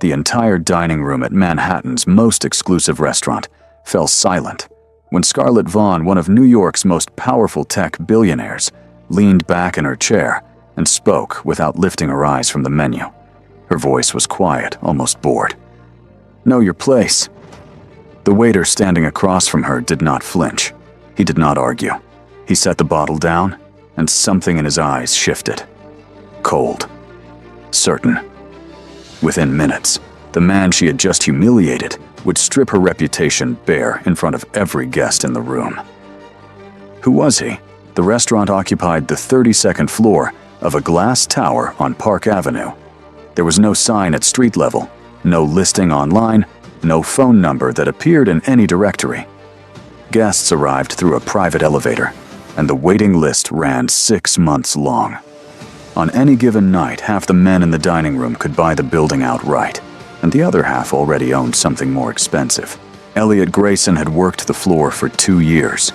The entire dining room at Manhattan's most exclusive restaurant fell silent when Scarlett Vaughn, one of New York's most powerful tech billionaires, leaned back in her chair and spoke without lifting her eyes from the menu. Her voice was quiet, almost bored. "Know your place." The waiter standing across from her did not flinch. He did not argue. He set the bottle down, and something in his eyes shifted. Cold. Certain. Within minutes, the man she had just humiliated would strip her reputation bare in front of every guest in the room. Who was he? The restaurant occupied the 32nd floor of a glass tower on Park Avenue. There was no sign at street level, no listing online, no phone number that appeared in any directory. Guests arrived through a private elevator, and the waiting list ran 6 months long. On any given night, half the men in the dining room could buy the building outright, and the other half already owned something more expensive. Elliot Grayson had worked the floor for 2 years.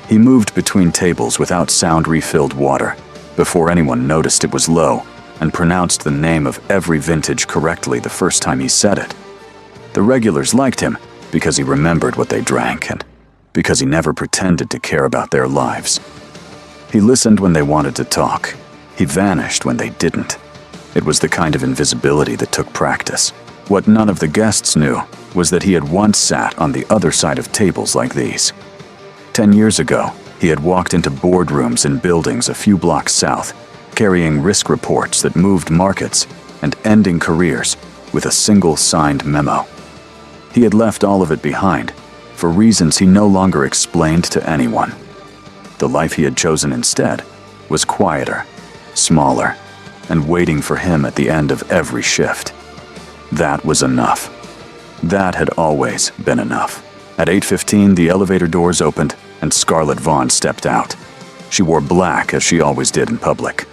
He moved between tables without sound-refilled water before anyone noticed it was low, and pronounced the name of every vintage correctly the first time he said it. The regulars liked him because he remembered what they drank and because he never pretended to care about their lives. He listened when they wanted to talk. He vanished when they didn't. It was the kind of invisibility that took practice. What none of the guests knew was that he had once sat on the other side of tables like these. 10 years ago, he had walked into boardrooms in buildings a few blocks south, carrying risk reports that moved markets and ending careers with a single signed memo. He had left all of it behind, for reasons he no longer explained to anyone. The life he had chosen instead was quieter, smaller, and waiting for him at the end of every shift. That was enough. That had always been enough. At 8:15, the elevator doors opened and Scarlett Vaughn stepped out. She wore black as she always did in public.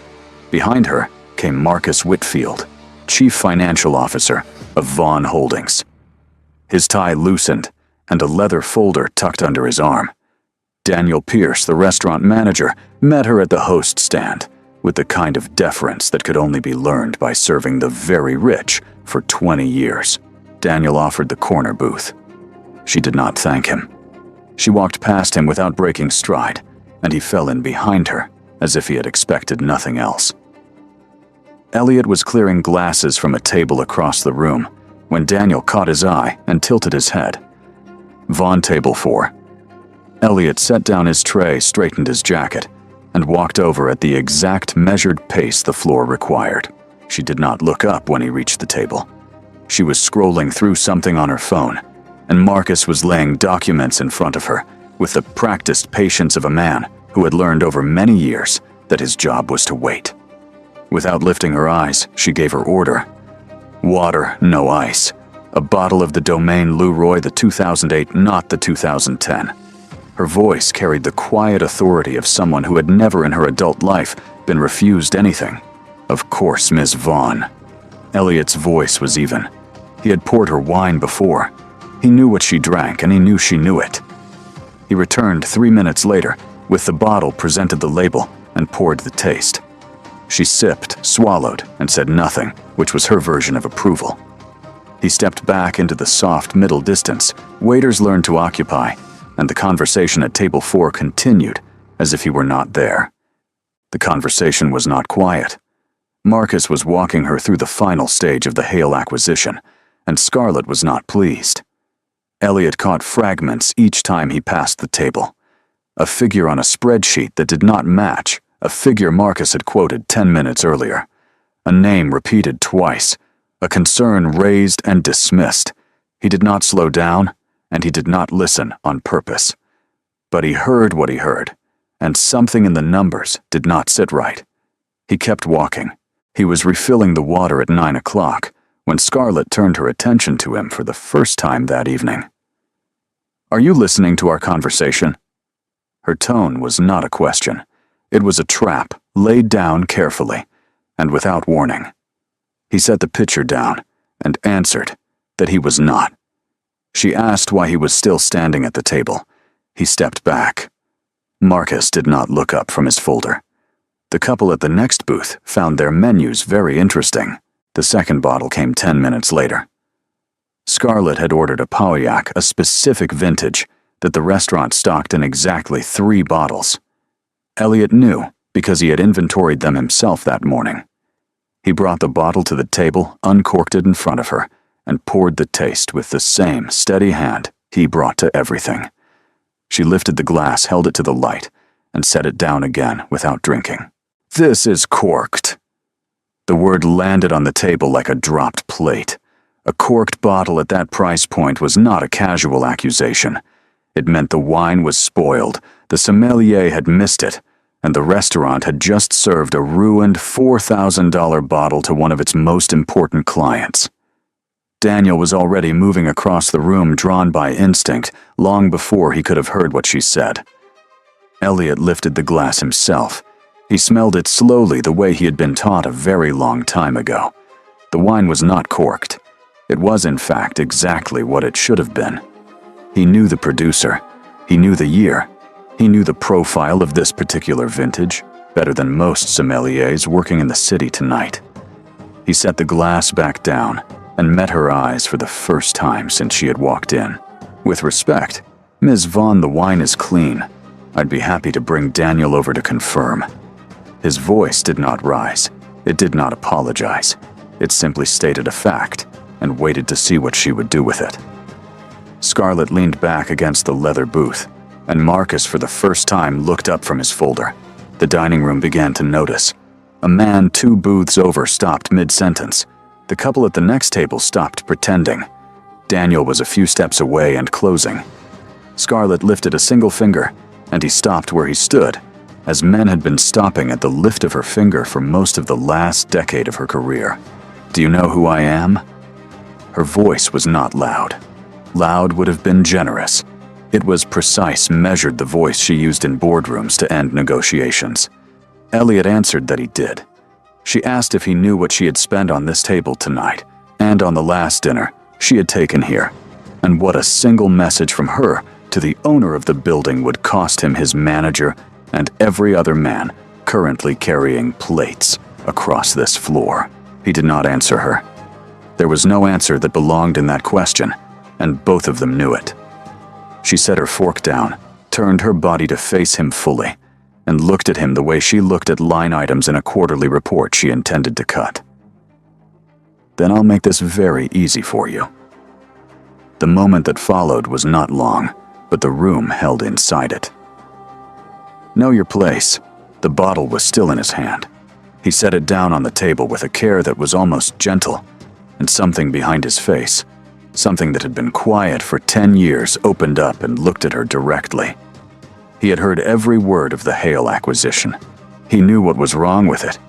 Behind her came Marcus Whitfield, Chief Financial Officer of Vaughn Holdings. His tie loosened and a leather folder tucked under his arm. Daniel Pierce, the restaurant manager, met her at the host stand with the kind of deference that could only be learned by serving the very rich for 20 years. Daniel offered the corner booth. She did not thank him. She walked past him without breaking stride, and he fell in behind her as if he had expected nothing else. Elliot was clearing glasses from a table across the room when Daniel caught his eye and tilted his head. "Vaughn, table 4. Elliot set down his tray, straightened his jacket, and walked over at the exact measured pace the floor required. She did not look up when he reached the table. She was scrolling through something on her phone, and Marcus was laying documents in front of her with the practiced patience of a man who had learned over many years that his job was to wait. Without lifting her eyes, she gave her order. Water, no ice. A bottle of the Domaine Leroy, the 2008, not the 2010. Her voice carried the quiet authority of someone who had never in her adult life been refused anything. "Of course, Miss Vaughn." Elliot's voice was even. He had poured her wine before. He knew what she drank, and he knew she knew it. He returned 3 minutes later with the bottle, presented the label, and poured the taste. She sipped, swallowed, and said nothing, which was her version of approval. He stepped back into the soft middle distance waiters learned to occupy, and the conversation at table 4 continued as if he were not there. The conversation was not quiet. Marcus was walking her through the final stage of the Hale acquisition, and Scarlett was not pleased. Elliot caught fragments each time he passed the table. A figure on a spreadsheet that did not match a figure Marcus had quoted 10 minutes earlier. A name repeated twice, a concern raised and dismissed. He did not slow down, and he did not listen on purpose. But he heard what he heard, and something in the numbers did not sit right. He kept walking. He was refilling the water at 9 o'clock when Scarlett turned her attention to him for the first time that evening. "Are you listening to our conversation?" Her tone was not a question. It was a trap, laid down carefully, and without warning. He set the pitcher down and answered that he was not. She asked why he was still standing at the table. He stepped back. Marcus did not look up from his folder. The couple at the next booth found their menus very interesting. The second bottle came 10 minutes later. Scarlett had ordered a Pauillac, a specific vintage, that the restaurant stocked in exactly 3 bottles. Elliot knew because he had inventoried them himself that morning. He brought the bottle to the table, uncorked it in front of her, and poured the taste with the same steady hand he brought to everything. She lifted the glass, held it to the light, and set it down again without drinking. "This is corked." The word landed on the table like a dropped plate. A corked bottle at that price point was not a casual accusation. It meant the wine was spoiled, the sommelier had missed it, and the restaurant had just served a ruined $4,000 bottle to one of its most important clients. Daniel was already moving across the room, drawn by instinct, long before he could have heard what she said. Elliot lifted the glass himself. He smelled it slowly, the way he had been taught a very long time ago. The wine was not corked. It was, in fact, exactly what it should have been. He knew the producer. He knew the year. He knew the profile of this particular vintage, better than most sommeliers working in the city tonight. He set the glass back down and met her eyes for the first time since she had walked in. "With respect, Ms. Vaughn, the wine is clean. I'd be happy to bring Daniel over to confirm." His voice did not rise. It did not apologize. It simply stated a fact and waited to see what she would do with it. Scarlett leaned back against the leather booth, and Marcus for the first time looked up from his folder. The dining room began to notice. A man 2 booths over stopped mid-sentence. The couple at the next table stopped pretending. Daniel was a few steps away and closing. Scarlett lifted a single finger, and he stopped where he stood, as men had been stopping at the lift of her finger for most of the last decade of her career. "Do you know who I am?" Her voice was not loud. Loud would have been generous. It was precise, measured, the voice she used in boardrooms to end negotiations. Elliot answered that he did. She asked if he knew what she had spent on this table tonight, and on the last dinner she had taken here, and what a single message from her to the owner of the building would cost him his manager and every other man currently carrying plates across this floor. He did not answer her. There was no answer that belonged in that question, and both of them knew it. She set her fork down, turned her body to face him fully, and looked at him the way she looked at line items in a quarterly report she intended to cut. "Then I'll make this very easy for you." The moment that followed was not long, but the room held inside it. "Know your place." The bottle was still in his hand. He set it down on the table with a care that was almost gentle, and something behind his face, something that had been quiet for 10 years, opened up and looked at her directly. He had heard every word of the Hale acquisition. He knew what was wrong with it.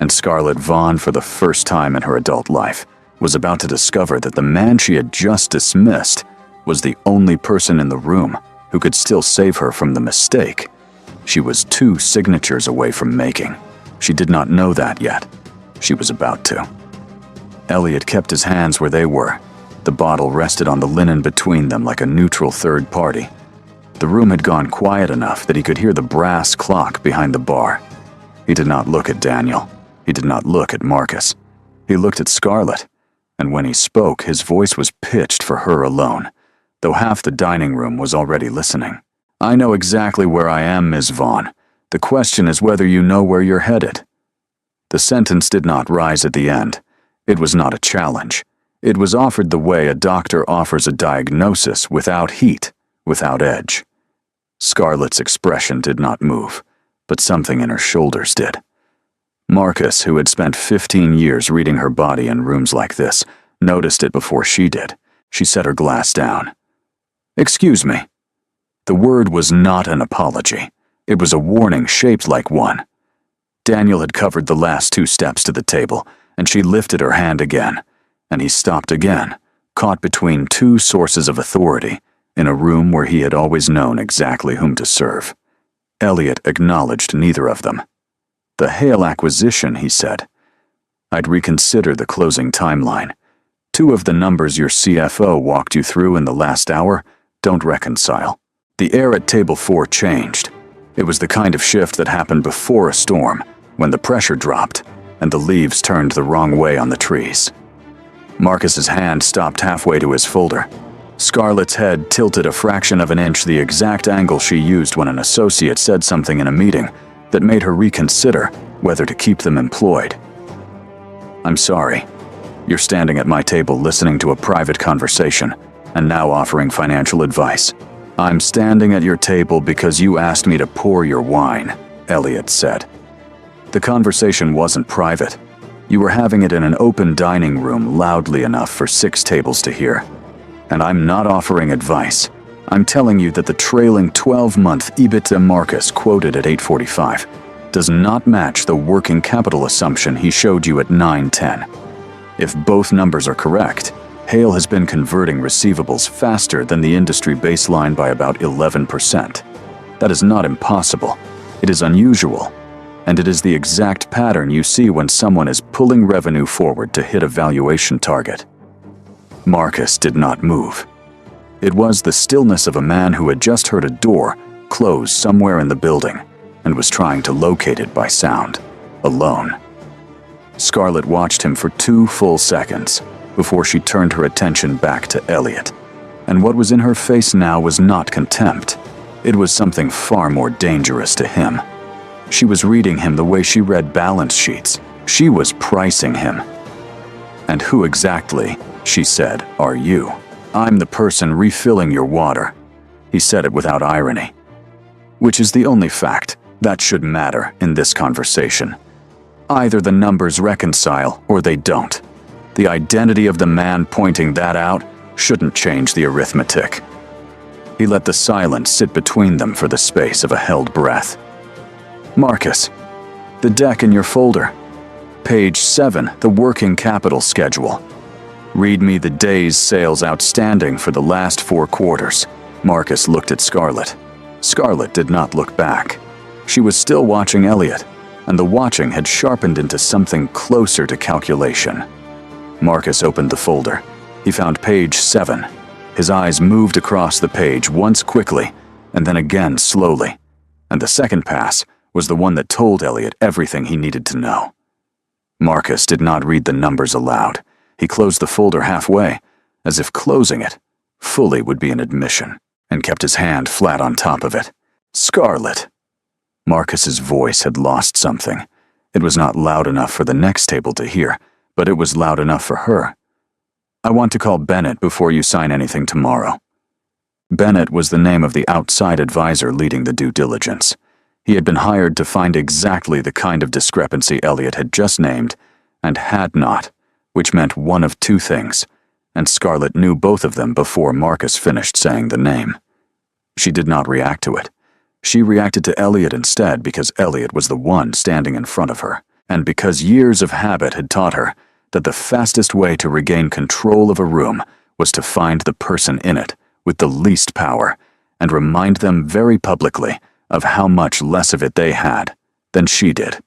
And Scarlett Vaughn, for the first time in her adult life, was about to discover that the man she had just dismissed was the only person in the room who could still save her from the mistake she was 2 signatures away from making. She did not know that yet. She was about to. Elliot kept his hands where they were. The bottle rested on the linen between them like a neutral third party. The room had gone quiet enough that he could hear the brass clock behind the bar. He did not look at Daniel. He did not look at Marcus. He looked at Scarlett, and when he spoke, his voice was pitched for her alone, though half the dining room was already listening. "I know exactly where I am, Ms. Vaughn. The question is whether you know where you're headed." The sentence did not rise at the end. It was not a challenge. It was offered the way a doctor offers a diagnosis, without heat, without edge. Scarlett's expression did not move, but something in her shoulders did. Marcus, who had spent 15 years reading her body in rooms like this, noticed it before she did. She set her glass down. "Excuse me." The word was not an apology. It was a warning shaped like one. Daniel had covered the last 2 steps to the table, and she lifted her hand again, and he stopped again, caught between 2 sources of authority, in a room where he had always known exactly whom to serve. Elliot acknowledged neither of them. "The Hale acquisition," he said. "I'd reconsider the closing timeline. 2 of the numbers your CFO walked you through in the last hour don't reconcile. The air at table 4 changed. It was the kind of shift that happened before a storm, when the pressure dropped and the leaves turned the wrong way on the trees." Marcus's hand stopped halfway to his folder. Scarlett's head tilted a fraction of an inch, the exact angle she used when an associate said something in a meeting that made her reconsider whether to keep them employed. "I'm sorry. You're standing at my table listening to a private conversation and now offering financial advice. I'm standing at your table because you asked me to pour your wine," Elliot said. "The conversation wasn't private. You were having it in an open dining room loudly enough for 6 tables to hear. And I'm not offering advice. I'm telling you that the trailing 12-month EBITDA Marcus quoted at 845 does not match the working capital assumption he showed you at 910. If both numbers are correct, Hale has been converting receivables faster than the industry baseline by about 11%. That is not impossible. It is unusual. And it is the exact pattern you see when someone is pulling revenue forward to hit a valuation target." Marcus did not move. It was the stillness of a man who had just heard a door close somewhere in the building and was trying to locate it by sound, alone. Scarlett watched him for 2 full seconds before she turned her attention back to Elliot. And what was in her face now was not contempt. It was something far more dangerous to him. She was reading him the way she read balance sheets. She was pricing him. "And who exactly," she said, "are you?" "I'm the person refilling your water." He said it without irony. Which is the only fact that should matter in this conversation. Either the numbers reconcile or they don't. The identity of the man pointing that out shouldn't change the arithmetic. He let the silence sit between them for the space of a held breath. "Marcus, the deck in your folder. Page 7, the working capital schedule. Read me the day's sales outstanding for the last 4 quarters. Marcus looked at Scarlett. Scarlett did not look back. She was still watching Elliot, and the watching had sharpened into something closer to calculation. Marcus opened the folder. He found page 7. His eyes moved across the page once quickly, and then again slowly. And the second pass was the one that told Elliot everything he needed to know. Marcus did not read the numbers aloud. He closed the folder halfway, as if closing it fully would be an admission, and kept his hand flat on top of it. "Scarlett." Marcus's voice had lost something. It was not loud enough for the next table to hear, but it was loud enough for her. "I want to call Bennett before you sign anything tomorrow." Bennett was the name of the outside advisor leading the due diligence. He had been hired to find exactly the kind of discrepancy Elliot had just named, and had not, which meant one of 2 things, and Scarlett knew both of them before Marcus finished saying the name. She did not react to it. She reacted to Elliot instead because Elliot was the one standing in front of her, and because years of habit had taught her that the fastest way to regain control of a room was to find the person in it with the least power and remind them very publicly of how much less of it they had than she did.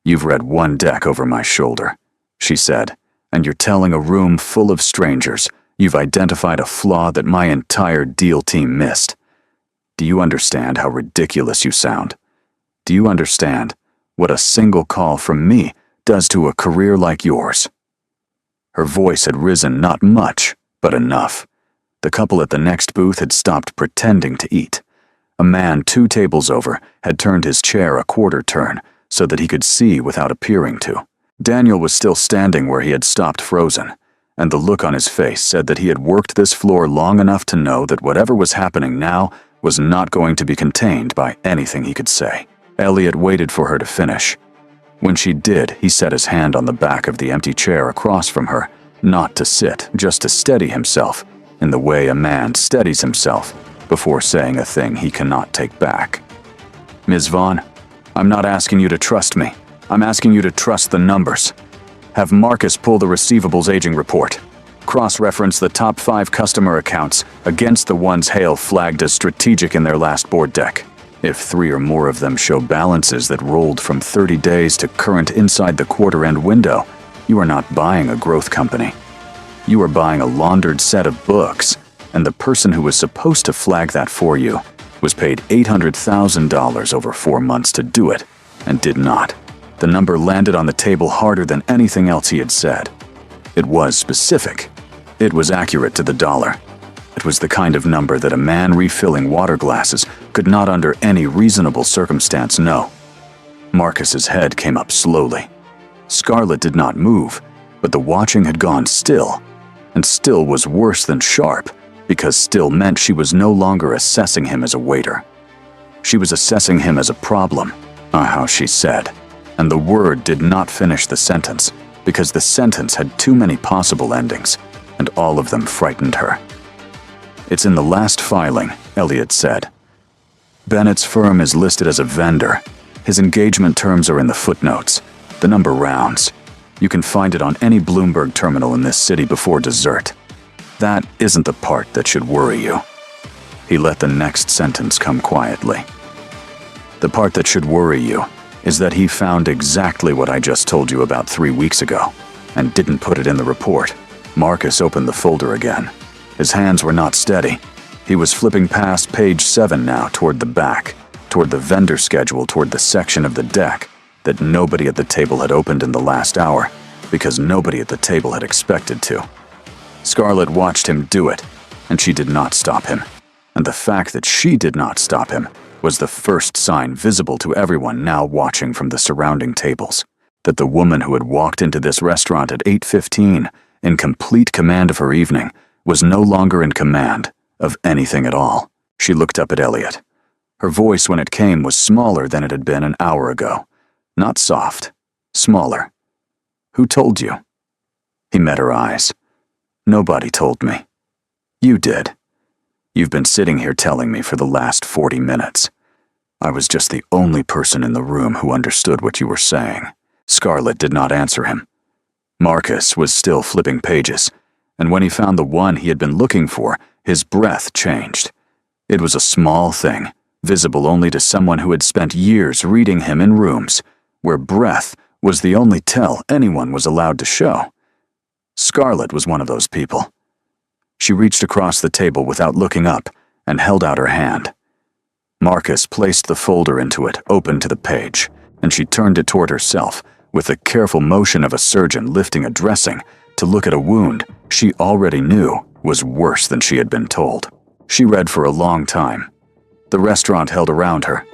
"You've read one deck over my shoulder," she said, "and you're telling a room full of strangers you've identified a flaw that my entire deal team missed. Do you understand how ridiculous you sound? Do you understand what a single call from me does to a career like yours?" Her voice had risen not much, but enough. The couple at the next booth had stopped pretending to eat. A man 2 tables over had turned his chair a quarter turn so that he could see without appearing to. Daniel was still standing where he had stopped frozen, and the look on his face said that he had worked this floor long enough to know that whatever was happening now was not going to be contained by anything he could say. Elliot waited for her to finish. When she did, he set his hand on the back of the empty chair across from her, not to sit, just to steady himself, in the way a man steadies himself before saying a thing he cannot take back. "Ms. Vaughn, I'm not asking you to trust me. I'm asking you to trust the numbers. Have Marcus pull the receivables aging report. Cross-reference the top 5 customer accounts against the ones Hale flagged as strategic in their last board deck. If 3 or more of them show balances that rolled from 30 days to current inside the quarter-end window, you are not buying a growth company. You are buying a laundered set of books, and the person who was supposed to flag that for you was paid $800,000 over 4 months to do it, and did not. The number landed on the table harder than anything else he had said. It was specific. It was accurate to the dollar. It was the kind of number that a man refilling water glasses could not under any reasonable circumstance know. Marcus's head came up slowly. Scarlett did not move, but the watching had gone still. And still was worse than sharp, because still meant she was no longer assessing him as a waiter. She was assessing him as a problem, how she said. And the word did not finish the sentence, because the sentence had too many possible endings, and all of them frightened her. "It's in the last filing," Elliot said. "Bennett's firm is listed as a vendor. His engagement terms are in the footnotes. The number rounds. You can find it on any Bloomberg terminal in this city before dessert. That isn't the part that should worry you." He let the next sentence come quietly. "The part that should worry you is that he found exactly what I just told you about 3 weeks ago, and didn't put it in the report." Marcus opened the folder again. His hands were not steady. He was flipping past page 7 now toward the back, toward the vendor schedule, toward the section of the deck that nobody at the table had opened in the last hour, because nobody at the table had expected to. Scarlett watched him do it, and she did not stop him. And the fact that she did not stop him was the first sign visible to everyone now watching from the surrounding tables, that the woman who had walked into this restaurant at 8:15, in complete command of her evening, was no longer in command of anything at all. She looked up at Elliot. Her voice, when it came, was smaller than it had been an hour ago. Not soft, smaller. "Who told you?" He met her eyes. "Nobody told me. You did. You've been sitting here telling me for the last 40 minutes. I was just the only person in the room who understood what you were saying." Scarlett did not answer him. Marcus was still flipping pages, and when he found the one he had been looking for, his breath changed. It was a small thing, visible only to someone who had spent years reading him in rooms where breath was the only tell anyone was allowed to show. Scarlett was one of those people. She reached across the table without looking up and held out her hand. Marcus placed the folder into it, open to the page, and she turned it toward herself with the careful motion of a surgeon lifting a dressing to look at a wound she already knew was worse than she had been told. She read for a long time. The restaurant held around her.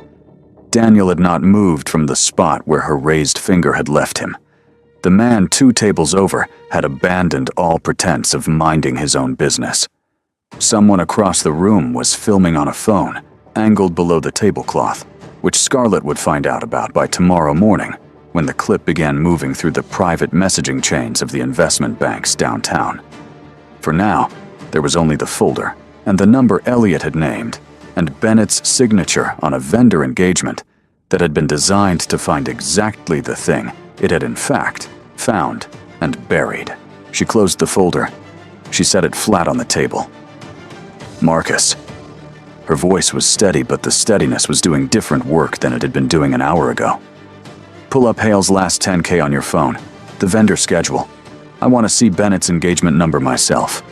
Daniel had not moved from the spot where her raised finger had left him. The man 2 tables over had abandoned all pretense of minding his own business. Someone across the room was filming on a phone, angled below the tablecloth, which Scarlett would find out about by tomorrow morning when the clip began moving through the private messaging chains of the investment banks downtown. For now, there was only the folder and the number Elliot had named, and Bennett's signature on a vendor engagement that had been designed to find exactly the thing it had in fact found and buried. She closed the folder. She set it flat on the table. "Marcus." Her voice was steady, but the steadiness was doing different work than it had been doing an hour ago. "Pull up Hale's last 10K on your phone, the vendor schedule. I want to see Bennett's engagement number myself."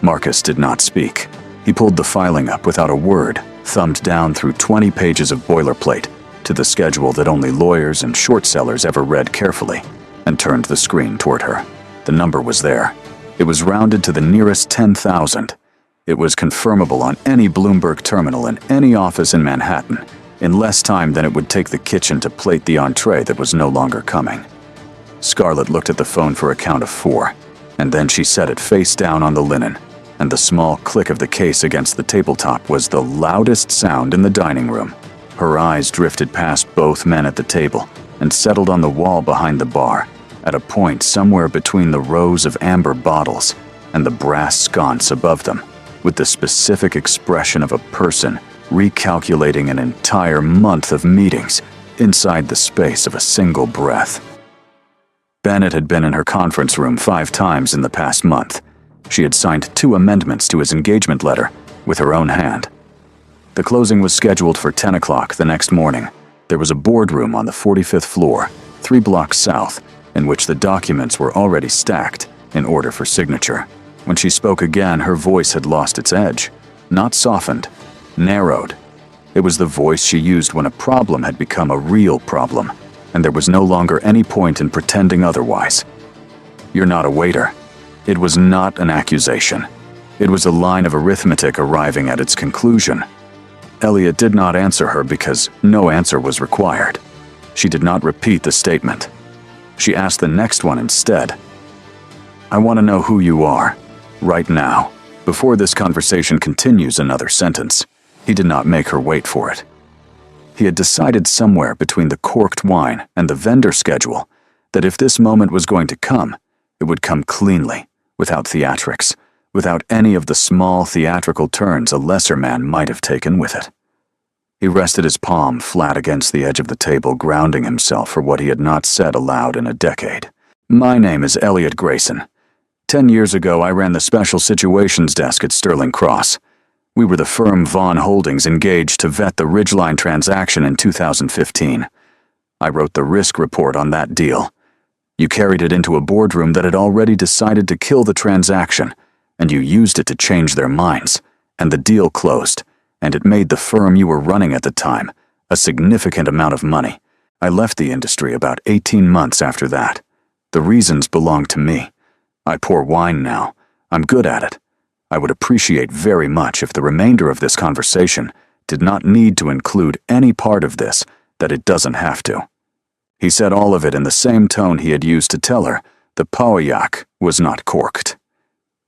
Marcus did not speak. He pulled the filing up without a word, thumbed down through 20 pages of boilerplate to the schedule that only lawyers and short sellers ever read carefully, and turned the screen toward her. The number was there. It was rounded to the nearest 10,000. It was confirmable on any Bloomberg terminal in any office in Manhattan in less time than it would take the kitchen to plate the entree that was no longer coming. Scarlett looked at the phone for a count of 4, and then she set it face down on the linen, and the small click of the case against the tabletop was the loudest sound in the dining room. Her eyes drifted past both men at the table and settled on the wall behind the bar, at a point somewhere between the rows of amber bottles and the brass sconce above them, with the specific expression of a person recalculating an entire month of meetings inside the space of a single breath. Bennett had been in her conference room 5 times in the past month. She had signed 2 amendments to his engagement letter with her own hand. The closing was scheduled for 10 o'clock the next morning. There was a boardroom on the 45th floor, 3 blocks south, in which the documents were already stacked in order for signature. When she spoke again, her voice had lost its edge, not softened, narrowed. It was the voice she used when a problem had become a real problem, and there was no longer any point in pretending otherwise. "You're not a waiter." It was not an accusation. It was a line of arithmetic arriving at its conclusion. Elliot did not answer her because no answer was required. She did not repeat the statement. She asked the next one instead. "I want to know who you are, right now." Before this conversation continues another sentence, he did not make her wait for it. He had decided somewhere between the corked wine and the vendor schedule that if this moment was going to come, it would come cleanly, without theatrics, without any of the small theatrical turns a lesser man might have taken with it. He rested his palm flat against the edge of the table, grounding himself for what he had not said aloud in a decade. "My name is Elliot Grayson. 10 years ago, I ran the Special Situations Desk at Sterling Cross. We were the firm Vaughn Holdings engaged to vet the Ridgeline transaction in 2015. I wrote the risk report on that deal. You carried it into a boardroom that had already decided to kill the transaction, and you used it to change their minds, and the deal closed, and it made the firm you were running at the time a significant amount of money. I left the industry about 18 months after that. The reasons belong to me. I pour wine now. I'm good at it. I would appreciate very much if the remainder of this conversation did not need to include any part of this that it doesn't have to." He said all of it in the same tone he had used to tell her the Pauillac was not corked.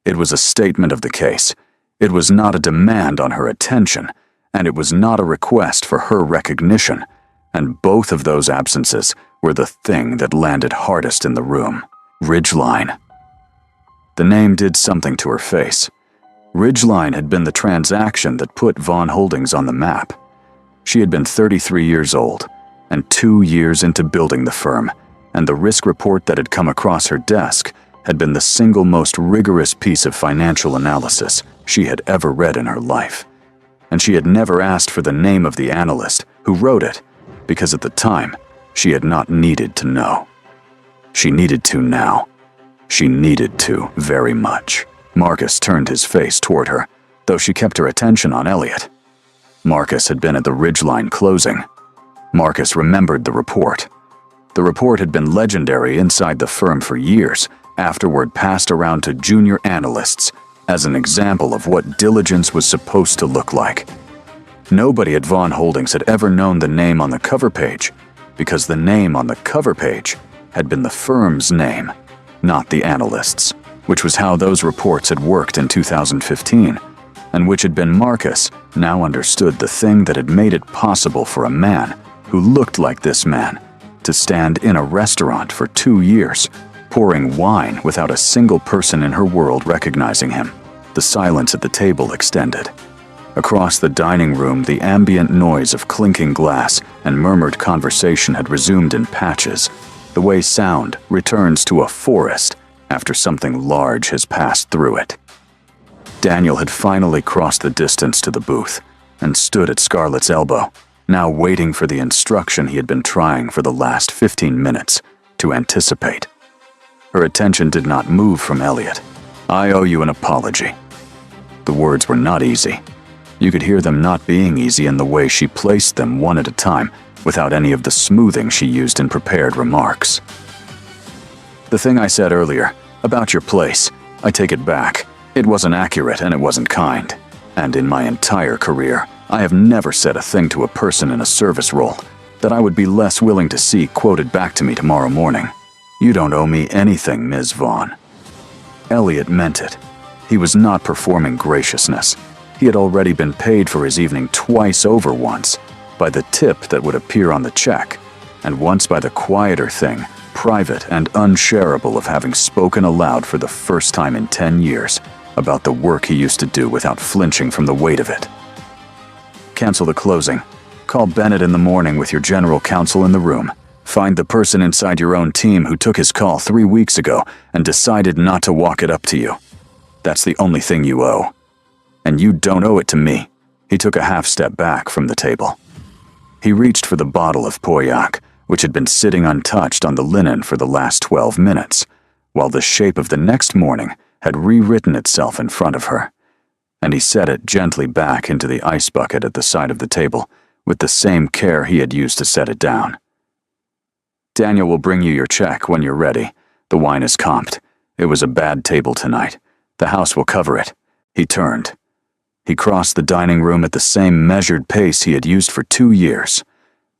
It was a statement of the case. It was not a demand on her attention, and it was not a request for her recognition, and both of those absences were the thing that landed hardest in the room. Ridgeline. The name did something to her face. Ridgeline had been the transaction that put Vaughn Holdings on the map. She had been 33 years old, and 2 years into building the firm, and the risk report that had come across her desk had been the single most rigorous piece of financial analysis she had ever read in her life. And she had never asked for the name of the analyst who wrote it, because at the time, she had not needed to know. She needed to now. She needed to very much. Marcus turned his face toward her, though she kept her attention on Elliot. Marcus had been at the Ridgeline closing. Marcus remembered the report. The report had been legendary inside the firm for years, afterward passed around to junior analysts as an example of what diligence was supposed to look like. Nobody at Vaughn Holdings had ever known the name on the cover page, because the name on the cover page had been the firm's name, not the analyst's, which was how those reports had worked in 2015, and which had been Marcus now understood the thing that had made it possible for a man who looked like this man to stand in a restaurant for 2 years, pouring wine without a single person in her world recognizing him. The silence at the table extended. Across the dining room, the ambient noise of clinking glass and murmured conversation had resumed in patches, the way sound returns to a forest after something large has passed through it. Daniel had finally crossed the distance to the booth and stood at Scarlett's elbow, now waiting for the instruction he had been trying for the last 15 minutes to anticipate. Her attention did not move from Elliot. "I owe you an apology." The words were not easy. You could hear them not being easy in the way she placed them one at a time, without any of the smoothing she used in prepared remarks. "The thing I said earlier, about your place, I take it back. It wasn't accurate and it wasn't kind. And in my entire career, I have never said a thing to a person in a service role that I would be less willing to see quoted back to me tomorrow morning. You don't owe me anything, Ms. Vaughn." Elliot meant it. He was not performing graciousness. He had already been paid for his evening twice over, once by the tip that would appear on the check, and once by the quieter thing, private and unshareable, of having spoken aloud for the first time in 10 years about the work he used to do without flinching from the weight of it. "Cancel the closing. Call Bennett in the morning with your general counsel in the room. Find the person inside your own team who took his call 3 weeks ago and decided not to walk it up to you. That's the only thing you owe. And you don't owe it to me." He took a half step back from the table. He reached for the bottle of Pauillac, which had been sitting untouched on the linen for the last 12 minutes, while the shape of the next morning had rewritten itself in front of her. And he set it gently back into the ice bucket at the side of the table, with the same care he had used to set it down. "Daniel will bring you your check when you're ready. The wine is comped. It was a bad table tonight. The house will cover it. He turned. He crossed the dining room at the same measured pace he had used for 2 years.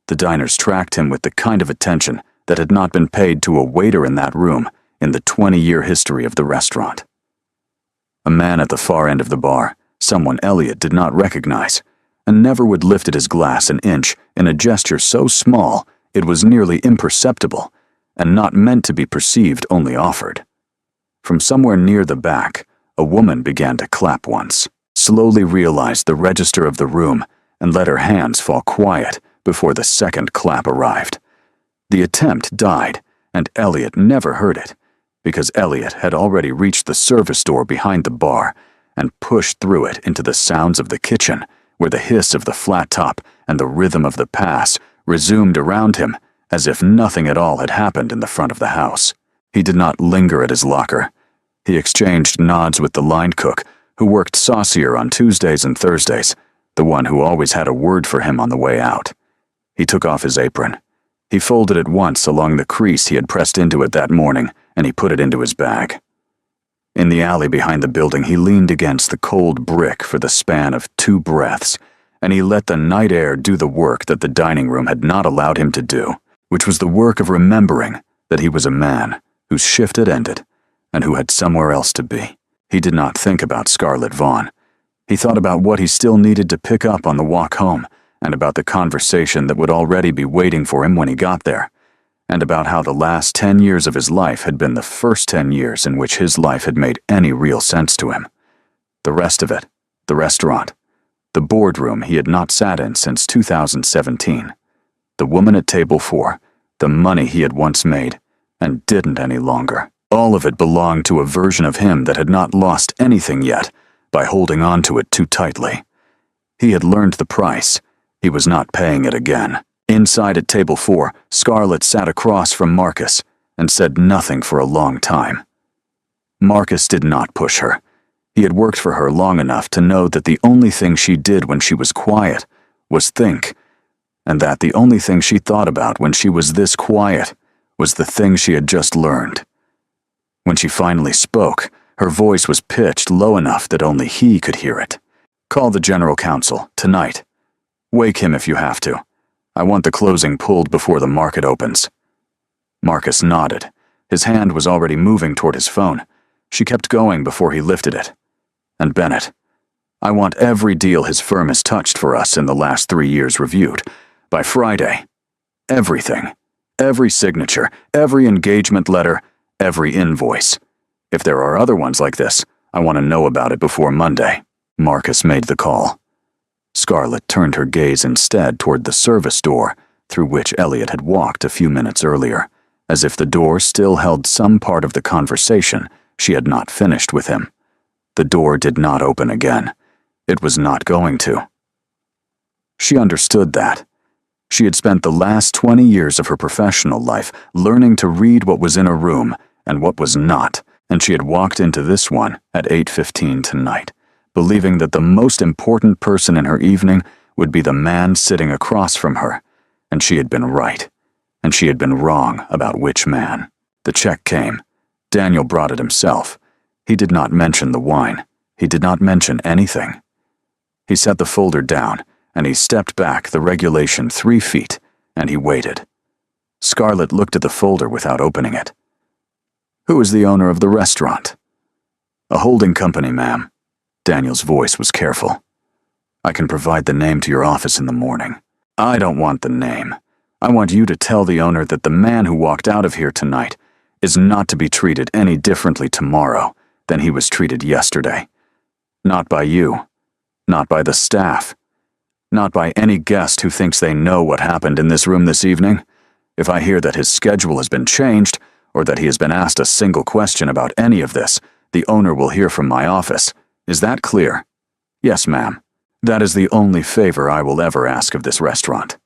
The diners tracked him with the kind of attention that had not been paid to a waiter in that room in the 20-year history of the restaurant. A man at the far end of the bar, someone Elliot did not recognize, and Neverwood lifted his glass an inch in a gesture so small it was nearly imperceptible, and not meant to be perceived, only offered. From somewhere near the back, a woman began to clap once, slowly realized the register of the room, and let her hands fall quiet before the second clap arrived. The attempt died, and Elliot never heard it, because Elliot had already reached the service door behind the bar and pushed through it into the sounds of the kitchen, where the hiss of the flat top and the rhythm of the pass resumed around him as if nothing at all had happened in the front of the house. He did not linger at his locker. He exchanged nods with the line cook, who worked saucier on Tuesdays and Thursdays, the one who always had a word for him on the way out. He took off his apron. He folded it once along the crease he had pressed into it that morning, and he put it into his bag. In the alley behind the building, he leaned against the cold brick for the span of 2 breaths, and he let the night air do the work that the dining room had not allowed him to do, which was the work of remembering that he was a man whose shift had ended and who had somewhere else to be. He did not think about Scarlett Vaughn. He thought about what he still needed to pick up on the walk home, and about the conversation that would already be waiting for him when he got there, and about how the last 10 years of his life had been the first 10 years in which his life had made any real sense to him. The rest of it, the restaurant, the boardroom he had not sat in since 2017, the woman at table 4, the money he had once made, and didn't any longer. All of it belonged to a version of him that had not lost anything yet by holding on to it too tightly. He had learned the price. He was not paying it again. Inside at table 4, Scarlett sat across from Marcus and said nothing for a long time. Marcus did not push her. He had worked for her long enough to know that the only thing she did when she was quiet was think, and that the only thing she thought about when she was this quiet was the thing she had just learned. When she finally spoke, her voice was pitched low enough that only he could hear it. "Call the general counsel, tonight. Wake him if you have to. I want the closing pulled before the market opens." Marcus nodded. His hand was already moving toward his phone. She kept going before he lifted it. "And Bennett, I want every deal his firm has touched for us in the last 3 years reviewed. By Friday. Everything. Every signature, every engagement letter, every invoice. If there are other ones like this, I want to know about it before Monday." Marcus made the call. Scarlett turned her gaze instead toward the service door, through which Elliot had walked a few minutes earlier, as if the door still held some part of the conversation she had not finished with him. The door did not open again. It was not going to. She understood that. She had spent the last 20 years of her professional life learning to read what was in a room and what was not, and she had walked into this one at 8:15 tonight, believing that the most important person in her evening would be the man sitting across from her, and she had been right, and she had been wrong about which man. The check came. Daniel brought it himself. He did not mention the wine. He did not mention anything. He set the folder down, and he stepped back the regulation 3 feet, and he waited. Scarlett looked at the folder without opening it. "Who is the owner of the restaurant?" "A holding company, ma'am." Daniel's voice was careful. "I can provide the name to your office in the morning." "I don't want the name. I want you to tell the owner that the man who walked out of here tonight is not to be treated any differently tomorrow than he was treated yesterday. Not by you. Not by the staff. Not by any guest who thinks they know what happened in this room this evening. If I hear that his schedule has been changed, or that he has been asked a single question about any of this, the owner will hear from my office. Is that clear?" "Yes, ma'am. That is the only favor I will ever ask of this restaurant."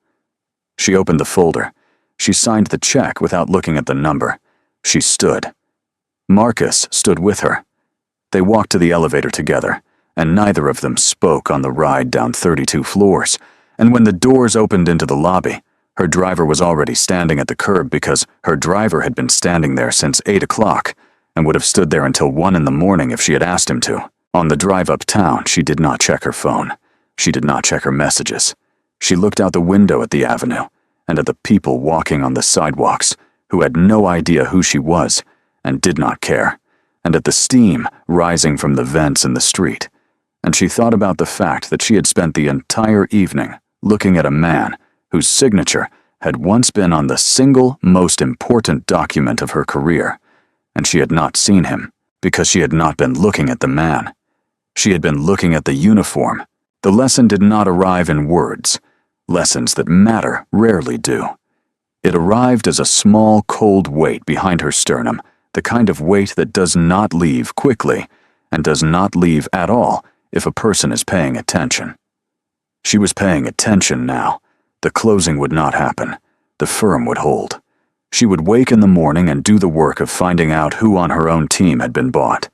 She opened the folder. She signed the check without looking at the number. She stood. Marcus stood with her. They walked to the elevator together, and neither of them spoke on the ride down 32 floors, and when the doors opened into the lobby, her driver was already standing at the curb because her driver had been standing there since 8 o'clock, and would have stood there until 1 in the morning if she had asked him to. On the drive uptown, she did not check her phone. She did not check her messages. She looked out the window at the avenue and at the people walking on the sidewalks who had no idea who she was and did not care, and at the steam rising from the vents in the street. And she thought about the fact that she had spent the entire evening looking at a man whose signature had once been on the single most important document of her career, and she had not seen him because she had not been looking at the man. She had been looking at the uniform. The lesson did not arrive in words. Lessons that matter rarely do. It arrived as a small, cold weight behind her sternum, the kind of weight that does not leave quickly and does not leave at all if a person is paying attention. She was paying attention now. The closing would not happen. The firm would hold. She would wake in the morning and do the work of finding out who on her own team had been bought,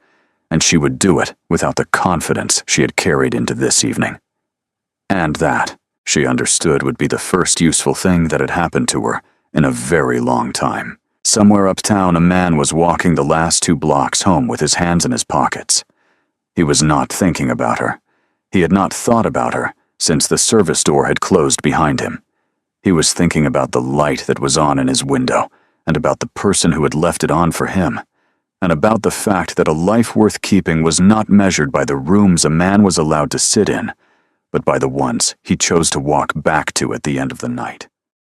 and she would do it without the confidence she had carried into this evening. And that, she understood, would be the first useful thing that had happened to her in a very long time. Somewhere uptown, a man was walking the last 2 blocks home with his hands in his pockets. He was not thinking about her. He had not thought about her since the service door had closed behind him. He was thinking about the light that was on in his window, and about the person who had left it on for him, and about the fact that a life worth keeping was not measured by the rooms a man was allowed to sit in, but by the ones he chose to walk back to at the end of the night.